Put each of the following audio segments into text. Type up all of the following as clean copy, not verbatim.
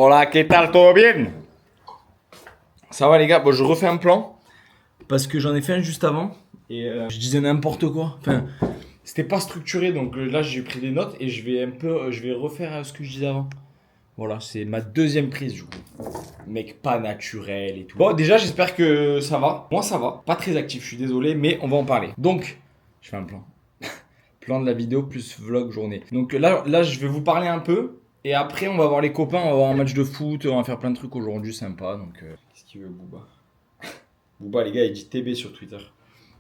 Hola, ¿qué tal? ¿Todo bien? Ça va les gars? Bon, je refais un plan parce que j'en ai fait un juste avant et je disais n'importe quoi. Enfin, c'était pas structuré donc là j'ai pris des notes et je vais refaire ce que je disais avant. Voilà, c'est ma deuxième prise du coup. Mec, pas naturel et tout. Bon, déjà j'espère que ça va. Moi ça va. Pas très actif, je suis désolé, mais on va en parler. Donc, je fais un plan. Plan de la vidéo plus vlog journée. Donc là je vais vous parler un peu. Et après, on va voir les copains, on va voir un match de foot, on va faire plein de trucs aujourd'hui sympa. Donc, qu'est-ce qu'il veut, Booba? Booba, les gars, il dit TB sur Twitter,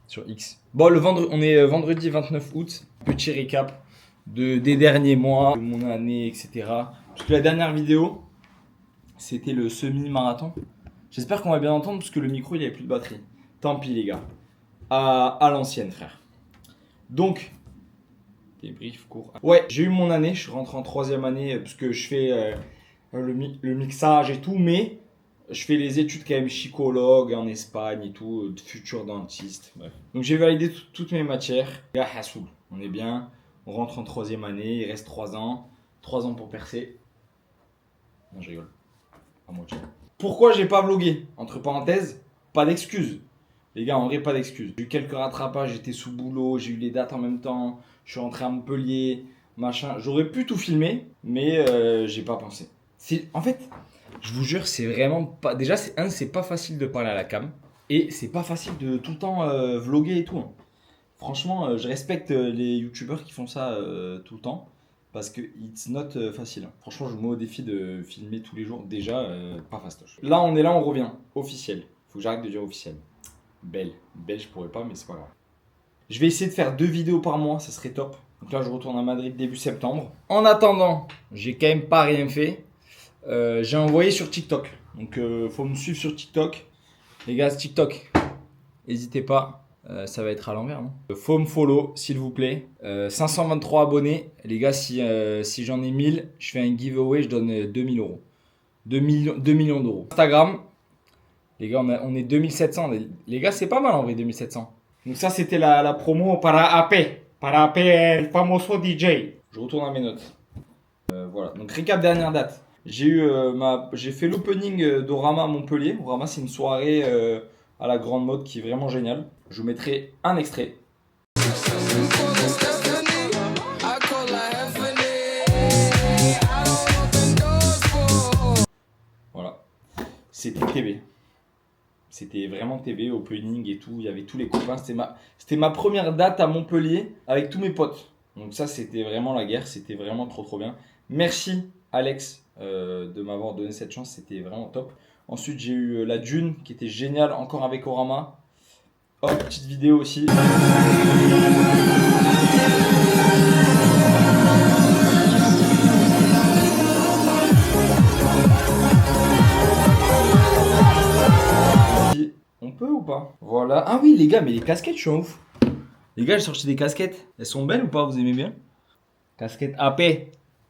sur X. Bon, on est vendredi 29 août. Petit récap des derniers mois, de mon année, etc. Parce que la dernière vidéo, c'était le semi-marathon. J'espère qu'on va bien entendre parce que le micro, il avait plus de batterie. Tant pis, les gars. À l'ancienne, frère. Donc, débrief court. Ouais, j'ai eu mon année, je suis rentré en troisième année parce que je fais le mixage et tout, mais je fais les études quand même psychologue en Espagne et tout, futur dentiste. Bref. Donc j'ai validé toutes mes matières. Gars, Hassoul, on est bien, on rentre en troisième année, il reste 3 ans. 3 ans pour percer. Non, je rigole. À moitié. Pourquoi j'ai pas vlogué? Entre parenthèses, pas d'excuses. Les gars, en vrai, pas d'excuses. J'ai eu quelques rattrapages, j'étais sous boulot, j'ai eu les dates en même temps, je suis rentré à Montpellier, machin. J'aurais pu tout filmer, mais j'ai pas pensé. En fait, je vous jure, c'est vraiment pas. Déjà, c'est pas facile de parler à la cam, et c'est pas facile de tout le temps vloguer et tout, hein. Franchement, je respecte les youtubeurs qui font ça tout le temps, parce que it's not facile, hein. Franchement, je me mets au défi de filmer tous les jours. Déjà, pas fastoche. Là, on revient. Officiel. Faut que j'arrête de dire officiel. Belle, je pourrais pas, mais c'est pas grave. Je vais essayer de faire 2 vidéos par mois, ça serait top. Donc là, je retourne à Madrid début septembre. En attendant, j'ai quand même pas rien fait. J'ai envoyé sur TikTok. Donc, faut me suivre sur TikTok. Les gars, TikTok, n'hésitez pas. Ça va être à l'envers, non? Faut me follow, s'il vous plaît. 523 abonnés. Les gars, si j'en ai 1000, je fais un giveaway, je donne 2000 euros. 2 millions d'euros. Instagram. Les gars, on est 2700. Les gars, c'est pas mal en vrai, 2700. Donc ça, c'était la promo para AP. Para AP, el famoso DJ. Je retourne à mes notes. Voilà. Donc récap dernière date. J'ai fait l'opening d'Orama à Montpellier. Orama, c'est une soirée à la grande mode qui est vraiment géniale. Je vous mettrai un extrait. Voilà. C'était TV. C'était vraiment TV, opening et tout. Il y avait tous les copains. C'était ma première date à Montpellier avec tous mes potes. Donc ça, c'était vraiment la guerre. C'était vraiment trop bien. Merci Alex de m'avoir donné cette chance. C'était vraiment top. Ensuite, j'ai eu la Dune qui était géniale, encore avec Orama. Hop, petite vidéo aussi. On peut ou pas? Voilà. Ah oui, les gars, mais les casquettes, je suis en ouf. Les gars, j'ai sorti des casquettes. Elles sont belles ou pas? Vous aimez bien? Casquette AP.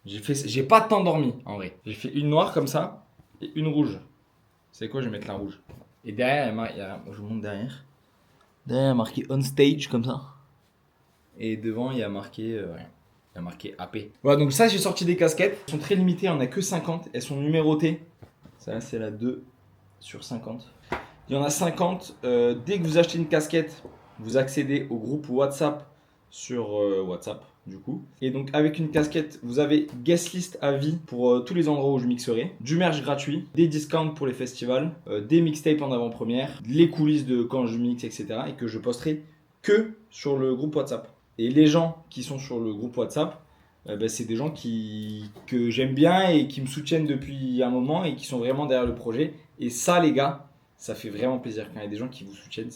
J'ai pas tant dormi en vrai. J'ai fait une noire comme ça et une rouge. C'est quoi? Je vais mettre la rouge. Et derrière, je vous montre derrière. Derrière, il y a marqué on stage comme ça. Et devant, il y a marqué rien. Il y a marqué AP. Voilà, donc ça, j'ai sorti des casquettes. Elles sont très limitées, on a que 50. Elles sont numérotées. Ça, c'est la 2 sur 50. Il y en a 50. Dès que vous achetez une casquette, vous accédez au groupe WhatsApp sur WhatsApp du coup. Et donc avec une casquette, vous avez guest list à vie pour tous les endroits où je mixerai, du merch gratuit, des discounts pour les festivals, des mixtapes en avant-première, les coulisses de quand je mixe, etc. Et que je posterai que sur le groupe WhatsApp. Et les gens qui sont sur le groupe WhatsApp, c'est des gens que j'aime bien et qui me soutiennent depuis un moment et qui sont vraiment derrière le projet. Et ça, les gars, ça fait vraiment plaisir quand il y a des gens qui vous soutiennent.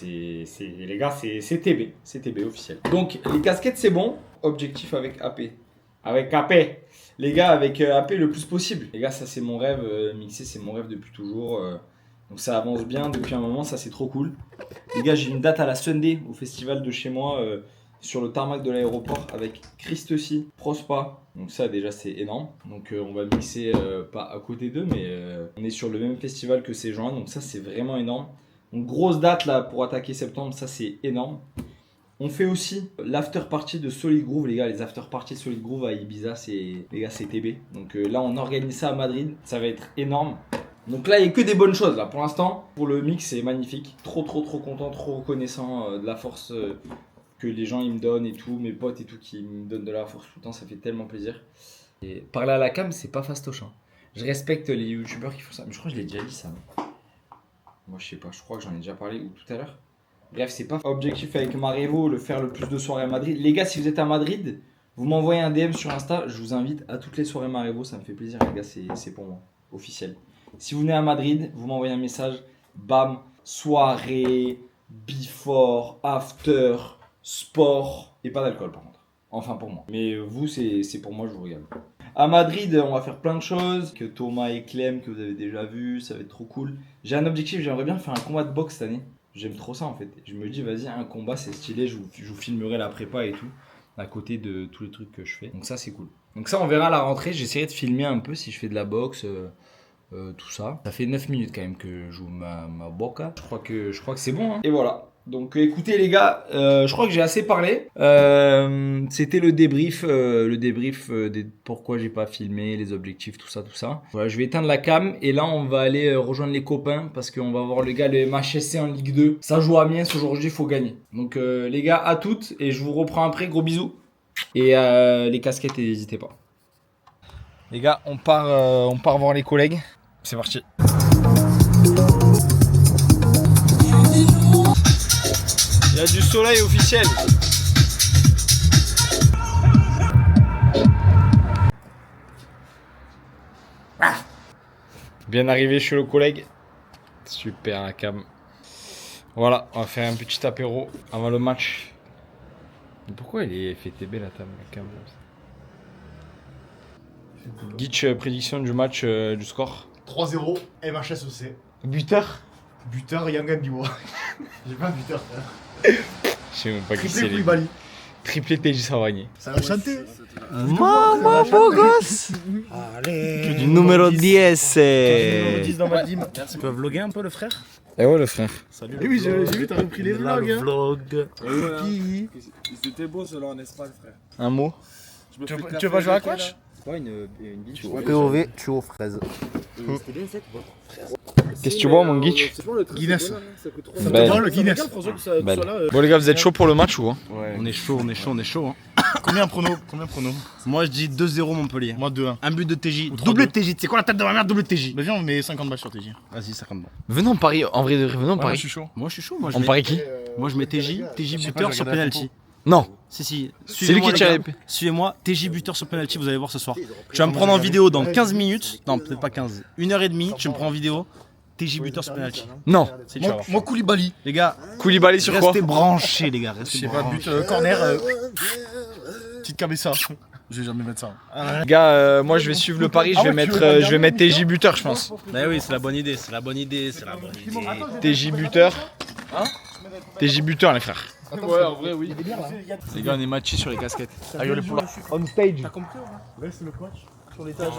Les gars, c'est TB. C'est TB officiel. Donc, les casquettes, c'est bon. Objectif avec AP. Avec AP. Les gars, avec AP le plus possible. Les gars, ça, c'est mon rêve. Mixer, c'est mon rêve depuis toujours. Donc, ça avance bien depuis un moment. Ça, c'est trop cool. Les gars, j'ai une date à la Sunday au festival de chez moi. Sur le tarmac de l'aéroport avec Christossi, Prospa. Donc ça déjà c'est énorme. Donc on va mixer pas à côté d'eux mais on est sur le même festival que ces gens-là. Donc ça c'est vraiment énorme. Donc grosse date là pour attaquer septembre, ça c'est énorme. On fait aussi l'after party de Solid Groove, les gars. Les after party de Solid Groove à Ibiza, les gars, c'est TB. Donc là, on organise ça à Madrid. Ça va être énorme. Donc là, il n'y a que des bonnes choses là. Pour l'instant, pour le mix, c'est magnifique. Trop content, trop reconnaissant de la force que les gens ils me donnent et tout. Mes potes et tout qui me donnent de la force tout le temps, ça fait tellement plaisir. Et parler à la cam, c'est pas fastoche. Hein. Je respecte les youtubeurs qui font ça. Mais je crois que je l'ai déjà dit ça. Moi, je sais pas. Je crois que j'en ai déjà parlé tout à l'heure. Bref, c'est pas objectif avec Marevo, le faire le plus de soirées à Madrid. Les gars, si vous êtes à Madrid, vous m'envoyez un DM sur Insta. Je vous invite à toutes les soirées Marevo. Ça me fait plaisir, les gars. C'est pour moi. Officiel. Si vous venez à Madrid, vous m'envoyez un message. Bam. Soirée, before, after, sport. Et pas d'alcool, par contre. Enfin, pour moi. Mais vous, c'est pour moi, je vous regarde. À Madrid, on va faire plein de choses. Que Thomas et Clem, que vous avez déjà vu. Ça va être trop cool. J'ai un objectif. J'aimerais bien faire un combat de boxe cette année. J'aime trop ça en fait. Je me dis, vas-y, un combat c'est stylé, je vous filmerai la prépa et tout, à côté de tous les trucs que je fais. Donc ça c'est cool. Donc ça on verra à la rentrée, j'essaierai de filmer un peu si je fais de la boxe, tout ça. Ça fait 9 minutes quand même que je joue ma boca. Je crois que c'est bon. Hein. Et voilà. Donc écoutez les gars, je crois que j'ai assez parlé. C'était le débrief des pourquoi j'ai pas filmé, les objectifs, tout ça. Voilà, je vais éteindre la cam et là on va aller rejoindre les copains parce qu'on va voir le gars le MHSC en Ligue 2. Ça joue à Amiens aujourd'hui, il faut gagner. Donc les gars, à toutes et je vous reprends après, gros bisous. Et les casquettes, n'hésitez pas. Les gars, on part voir les collègues. C'est parti. Il y a du soleil officiel. Bien arrivé chez le collègue. Super la cam. Voilà, on va faire un petit apéro avant le match. Mais pourquoi il est FTB la table, la cam? Gitch, prédiction du match, du score. 3-0, MHSEC. Buteur. Buteur, Yangan Biwa. J'ai pas de buteur, frère. Je sais même pas qui c'est. Triplé Koulibaly. Triplé TJ Savagné. Ça va chanter. Maman, beau gosse. Allez. Du numéro 10. Numéro 10 dans ma team. Tu peux vlogger un peu le frère? Eh ouais le frère. Salut. Eh oui, j'ai vu, t'as repris les vlogs. Le Hein. vlog. Qui Ils étaient beaux ceux-là en Espagne, frère. Un mot. Tu veux pas jouer à Quatch? Ouais, une biche. POV, tu aux fraises. C'était bien sec, quoi. Qu'est-ce que tu bois mon Gitch? Guinness. Ça coûte trop. Ça Belle. te prend le Guinness. Belle. Bon les gars, vous êtes chaud pour le match ou quoi? On est chaud. Hein. Combien prono? Moi je dis 2-0 Montpellier. Moi 2-1. Un but de TJ. Ou Double 3-2. TJ. C'est quoi la tête de ma mère? Double TJ. Bah viens, on met 50 balles sur TJ. Vas-y, 50 bon. Venons Paris, en vrai de vrai, venons Moi je Paris. suis chaud. Moi je suis chaud. Moi On parie qui? je mets TJ buteur sur penalty. Non, Si. c'est lui qui tire les p. Suivez-moi, TJ buteur sur penalty, vous allez voir ce soir. Tu vas me prendre en vidéo dans 15 minutes. Non, peut-être pas 15. 1h30, tu me prends en vidéo. TJ buteur sur penalty. Non, C'est tu vas voir. Moi Koulibaly. Les gars, Koulibaly sur quoi? restez branchés, les gars. Je Restez sais pas, branchés. but corner. Petite cabessa. Je vais jamais mettre ça. Les gars, moi je vais suivre le pari, je vais mettre TJ buteur je pense. Bah oui, c'est la bonne idée. TJ buteur. TJ buteur les frères. Ouais, en vrai, oui. Les gars, on est matchés sur les casquettes. Aïe, les poules. On stage. Laisse le coach sur l'étage.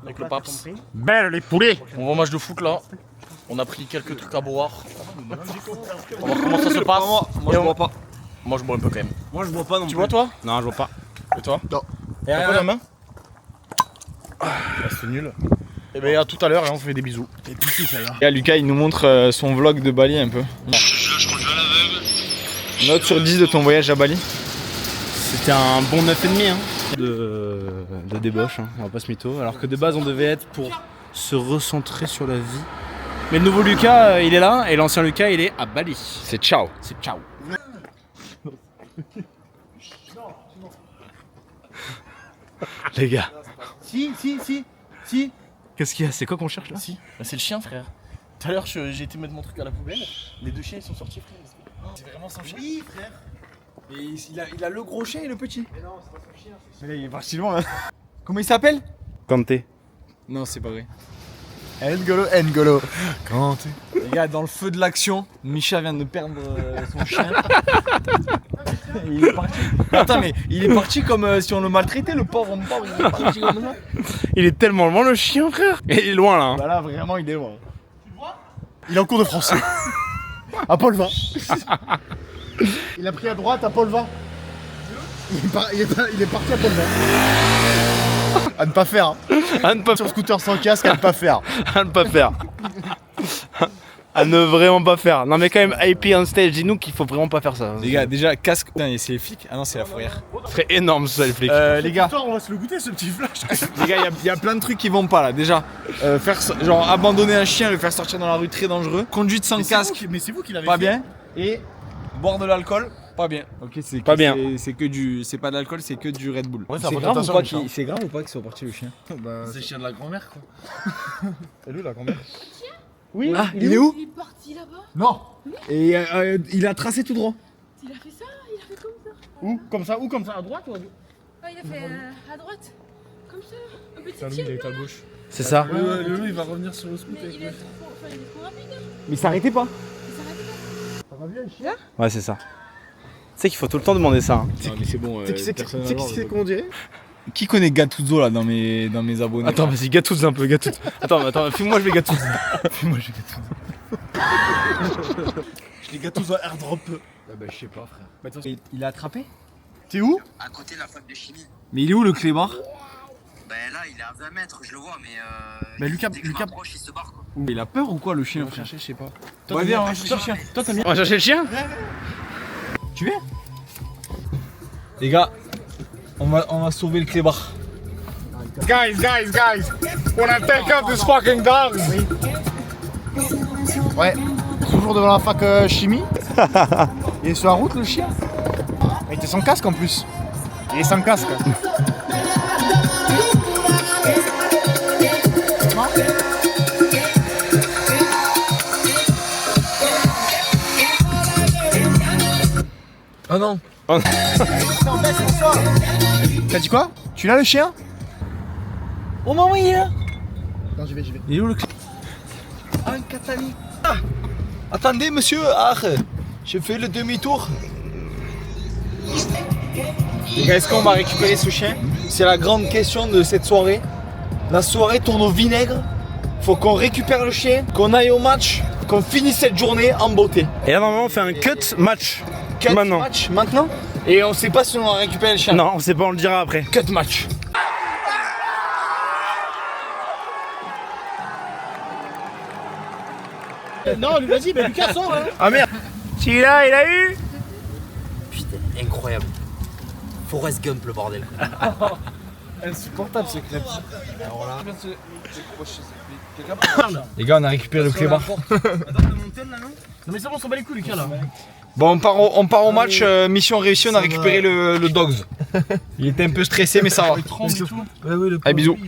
Avec le paps. Belle les poulets. On va au match de foot là. On a pris quelques trucs à boire. On va voir comment ça se passe. Moi je bois pas. Moi je bois un peu quand même. Moi je bois pas non plus. Tu bois toi? Non, je bois pas. Et toi? Non. Et T'as quoi dans la main? c'est nul. Et ben à tout à l'heure, on fait des bisous. Et puis celle-là. Et Lucas il nous montre son vlog de Bali un peu. Note sur 10 de ton voyage à Bali. C'était un bon 9,5 hein. de débauche, hein. On va pas se mytho. Alors que de base on devait être pour se recentrer sur la vie. Mais le nouveau Lucas il est là et l'ancien Lucas il est à Bali. C'est ciao. C'est ciao. Les gars. Si. Qu'est-ce qu'il y a? C'est quoi qu'on cherche là? Si. Bah, c'est le chien, frère. Tout à l'heure, j'ai été mettre mon truc à la poubelle. Les deux chiens, ils sont sortis, frère. C'est vraiment son chien? Oui, frère. Et il a le gros chien et le petit. Mais non, c'est pas son chien. Mais là, il est parti loin. Hein. Comment il s'appelle? Kanté. Non, c'est pas vrai. N'Golo. Kanté. Les gars, dans le feu de l'action, Micha vient de perdre son chien. Il est parti. Attends, mais il est parti comme si on le maltraitait, le pauvre. Il est parti comme ça. Il est tellement loin le chien frère. Il est loin là. Hein. Bah là, vraiment, il est loin. Il est en cours de français. À Paul 20. Il a pris à droite à Polva. Il est parti à Polva. À ne pas faire. Hein. À ne pas Sur scooter sans casque, à ne pas faire. à ne pas faire. À ne vraiment pas faire. Non mais quand même, IP on stage, dis-nous qu'il faut vraiment pas faire ça. Les gars, déjà, casque. Putain, c'est les flics. Ah non, c'est la fourrière. Ce serait énorme ça les flics. Les gars, On va se le goûter ce petit flash. les gars, il y a plein de trucs qui vont pas là. Déjà, genre abandonner un chien, le faire sortir dans la rue, très dangereux. Conduite sans casque, Mais c'est vous qui l'avez pas fait. bien. Et boire de l'alcool, pas bien. Ok, c'est Pas bien. C'est pas de l'alcool, c'est que du Red Bull. Ouais, C'est grave ou pas qu'il soit parti le chien? C'est le chien de la grand-mère quoi. C'est lui la grand-mère. Oui. Ah, il est où? Il est parti là-bas. Non. Et il a tracé tout droit. Il a fait ça, il a fait comme ça. Où comme ça à droite ou à gauche? Ah, il a fait à droite. Comme ça, un petit Lui, tir. il est à gauche. C'est ça. Lolo, il va revenir sur le scooter. Mais il est trop rapide. Hein. Mais il s'arrêtait pas. Il s'arrête pas. Ça va bien le chien? Ouais c'est ça. Tu sais qu'il faut tout le temps demander ça. Hein. Non mais c'est bon. Tu sais comment on dirait? Qui connaît Gattuso là dans mes abonnés? Attends, vas-y, Gattuso un peu, Gattuso. Attends, filme-moi, je vais Gattuso. moi je Je les gâteaux à airdrop. bah je sais pas frère. Il a attrapé? T'es où? À côté de la fac de chimie. Mais il est où le clébard? Ben là, il est à 20 mètres, je le vois, mais. Bah, Lucas- dès que je m'approche, il se barre quoi. Il a peur ou quoi le chien frère? Je sais pas. Ouais viens, on va chercher le chien. Toi t'as mis. On va chercher le chien? Tu viens? Les gars, on va sauver le clébard. Guys, wanna take out this fucking dog? Ouais, toujours devant la fac chimie. Il est sur la route le chien. Il était sans casque en plus. Il est sans casque. Oh non. T'as dit quoi? Tu l'as le chien? Oh maman il est là. Non, j'y vais. Il est où le clébard? Ah Catani. Ah. Attendez monsieur, je fais le demi-tour. Les gars, est-ce qu'on va récupérer ce chien? C'est la grande question de cette soirée. La soirée tourne au vinaigre. Faut qu'on récupère le chien, qu'on aille au match, qu'on finisse cette journée en beauté. Et là, normalement, on fait un cut match. Cut Maintenant. match maintenant. Et on sait pas si on va récupérer le chien. Non, on sait pas, on le dira après. Cut match. Non, vas-y, mais Lucas sort hein. Ah merde. Celui-là, il a eu. Putain, incroyable. Forrest Gump, le bordel. Insupportable ce club. Les gars, on a récupéré le clébard. Non mais c'est bon, on s'en bat les couilles Lucas là. Bon, on part au match, mission réussie, on a récupéré le Dogs. Il était un peu stressé, mais ça va. Allez, bisous.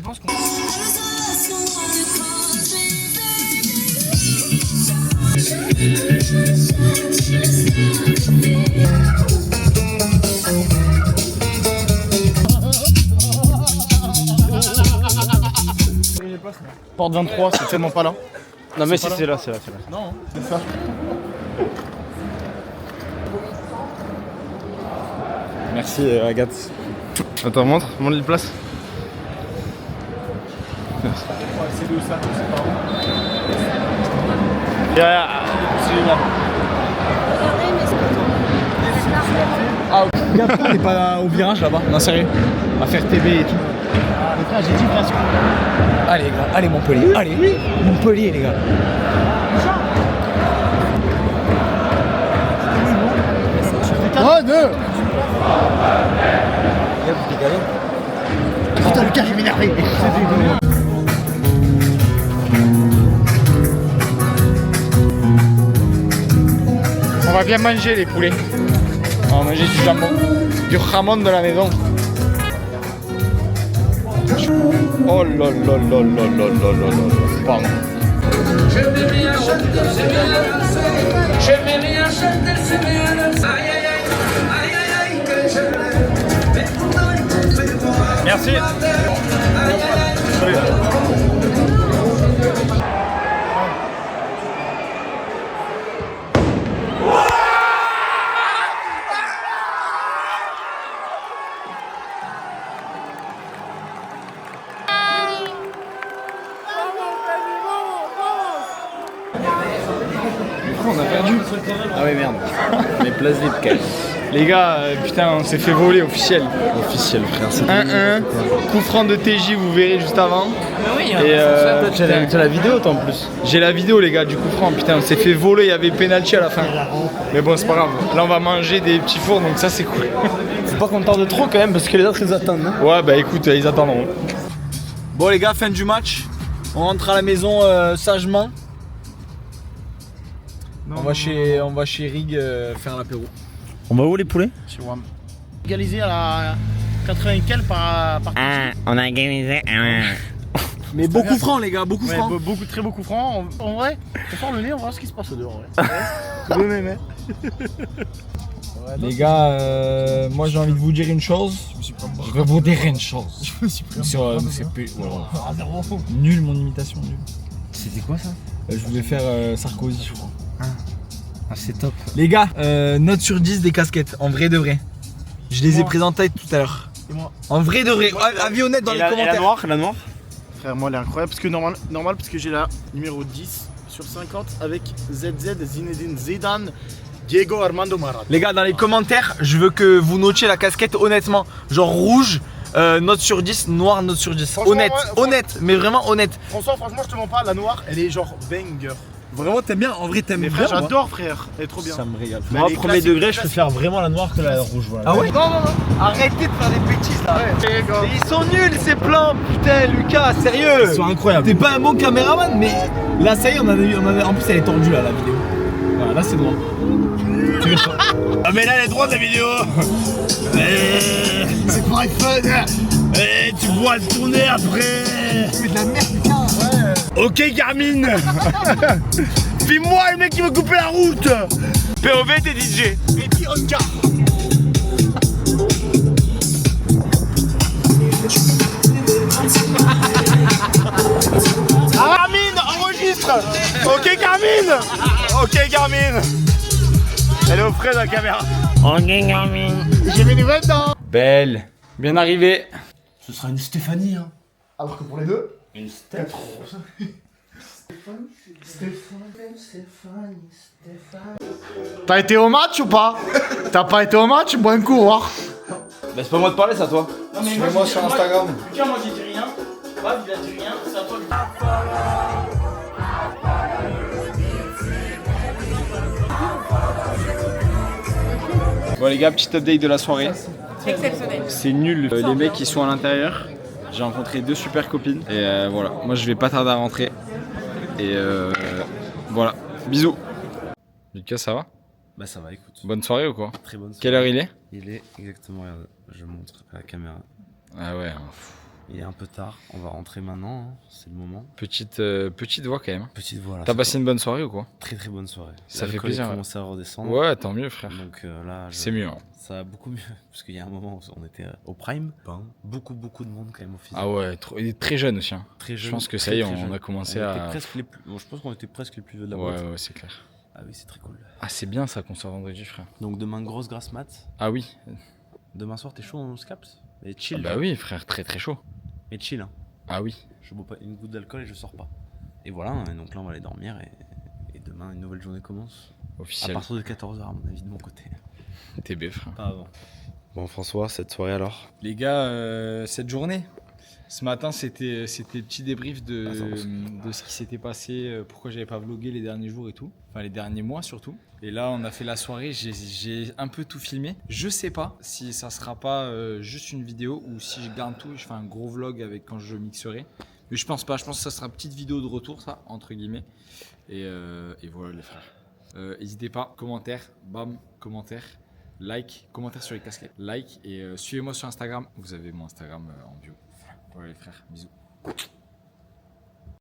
Porte 23, c'est tellement pas là. Non, mais si, c'est là, c'est là. Non, c'est ça. Merci Agathe. Attends, montre les places. C'est de ça, c'est pas On n'est pas au virage là-bas. Non, sérieux. On va faire TB et tout. Les frères, j'ai dit presque. Allez, les gars, allez Montpellier. Allez, Montpellier, les gars. Oh, deux. Putain, Lucas, je vais m'énerver. On va bien manger les poulets. On va manger du jambon. Du jamon de la maison. Oh là là là là là là là là. Pardon. Merci. coup, on a perdu. Ah oui, merde. Mais place vite quand même. Les gars, putain, on s'est fait voler officiel. Officiel, frère. 1-1. Coup franc de TJ, vous verrez juste avant. Oui, Et t'as la vidéo, toi en plus. j'ai la vidéo, les gars, du coup franc. Putain, on s'est fait voler, il y avait penalty à la fin. Mais bon, c'est pas grave. Là, on va manger des petits fours, donc ça, c'est cool. Faut pas qu'on tarde trop quand même parce que les autres ils attendent. Hein. Ouais, bah écoute, ils attendront. Bon les gars, fin du match. On rentre à la maison sagement. On va chez Rig faire l'apéro. On va où les poulets? Chez WAM. Égalisé à la 80 quel par On a gagné. Mais beaucoup francs les gars, beaucoup ouais, francs. très beaucoup francs. En vrai, on sort le nez, on va voir ce qui se passe dehors. Ouais. Les gars, moi j'ai envie de vous dire une chose. Je vais vous dire une chose. Je me suis pris Nul mon imitation, nul. C'était quoi ça? Je voulais faire Sarkozy, je crois. Ah, c'est top. Les gars, note sur 10 des casquettes, en vrai de vrai. Je les ai présentées tout à l'heure. Et moi. En vrai de vrai, avis honnête dans les commentaires. La noire? Frère, moi elle est incroyable parce que normal parce que j'ai la numéro 10 sur 50 avec ZZ, Zinedine Zidane, Diego Armando Maradona. Les gars, dans les commentaires, je veux que vous notiez la casquette honnêtement. Genre rouge, note sur 10, noir, note sur 10. Franchement, Honnête, ouais, honnête, mais vraiment honnête. François, franchement, je te mens pas, la noire elle est genre banger. Vraiment, t'aimes bien? En vrai, t'aimes Mais frère, j'adore frère, elle est trop bien. Ça me régale. Mais Moi, les premier classiques, degré, je classiques. préfère vraiment la noire que la rouge. Voilà. Ah ouais? Non, arrêtez de faire des bêtises là. Mais ils sont nuls ces plans, putain, Lucas, sérieux. Ils sont incroyables. T'es pas un bon caméraman, mais là, ça y est, on a en plus, elle est tordue là, la vidéo. Voilà, là c'est droit. Ah mais là elle est droite la vidéo. C'est pour iPhone. Tu vois le tourner après. Mais de la merde putain. Ouais. Ok Garmin. Filme-moi le mec qui veut couper la route. POV t'es DJ. Et puis regarde. Garmin enregistre. Ok Garmin. Ok Garmin. Elle est au frais de la caméra. J'ai mes nouvelles dents. Belle. Bien arrivé. Ce sera une Stéphanie. Hein. Alors que pour les deux, Une Stéphanie. t'as été au match ou pas? T'as pas été au match? Bois un coup, voir. Bah, c'est pas moi de parler, ça, toi. Suis-moi sur Instagram. Lucas, moi j'ai dit rien. Fab, il a dit rien. C'est à toi de. Bon, les gars, petite update de la soirée. Exceptionnel. C'est nul. Les mecs, ils sont à l'intérieur. J'ai rencontré 2 super copines. Et voilà, moi, je vais pas tarder à rentrer. Et voilà, bisous. Lucas, ça va? Bah ça va, écoute. Bonne soirée ou quoi? Très bonne soirée. Quelle heure il est? Il est exactement, regarde, je montre à la caméra. Ah ouais, Il est un peu tard, on va rentrer maintenant, hein. C'est le moment. petite voix quand même. Petite voix là. T'as passé une bonne soirée ou quoi? Très très bonne soirée. Ça fait L'alcool plaisir, a ouais. commencé à redescendre. Ouais, tant mieux, frère. Donc là, C'est mieux. Hein. ça va beaucoup mieux. Parce qu'il y a un moment où on était au prime. Beaucoup de monde quand même au physique. Ah ouais, il est très jeune aussi. Hein. Très jeune. Je pense que ça très, y est, très on jeune. a commencé On était à. presque les plus... bon, je pense qu'on était presque les plus vieux de la Ouais, boîte. ouais, c'est clair. Ah oui, c'est très cool. Ah, c'est bien ça qu'on sort vendredi, frère. Donc demain, grosse grasse mat. Ah oui. Demain soir, t'es chaud, on se capte? Mais chill. Bah oui, frère, très très chaud. Mais chill, hein. Ah oui. Je bois pas une goutte d'alcool et je sors pas. Et voilà, hein, donc là on va aller dormir et demain une nouvelle journée commence. À Officiel. partir de 14h à mon avis de mon côté. TB, frère. Pas avant. Bon François, cette soirée alors? Les gars, cette journée, ce matin, c'était petit débrief de ce qui s'était passé, pourquoi j'avais pas vlogué les derniers jours et tout. Enfin, les derniers mois surtout. Et là, on a fait la soirée, j'ai un peu tout filmé. Je sais pas si ça sera pas juste une vidéo ou si je garde tout et je fais un gros vlog avec quand je mixerai. Mais je pense pas, je pense que ça sera une petite vidéo de retour, ça, entre guillemets. Et voilà les frères. N'hésitez pas, commentaire, bam, commentaire. Like, commentaire sur les casquettes, like et suivez-moi sur Instagram. Vous avez mon Instagram en bio. Voilà les frères, bisous.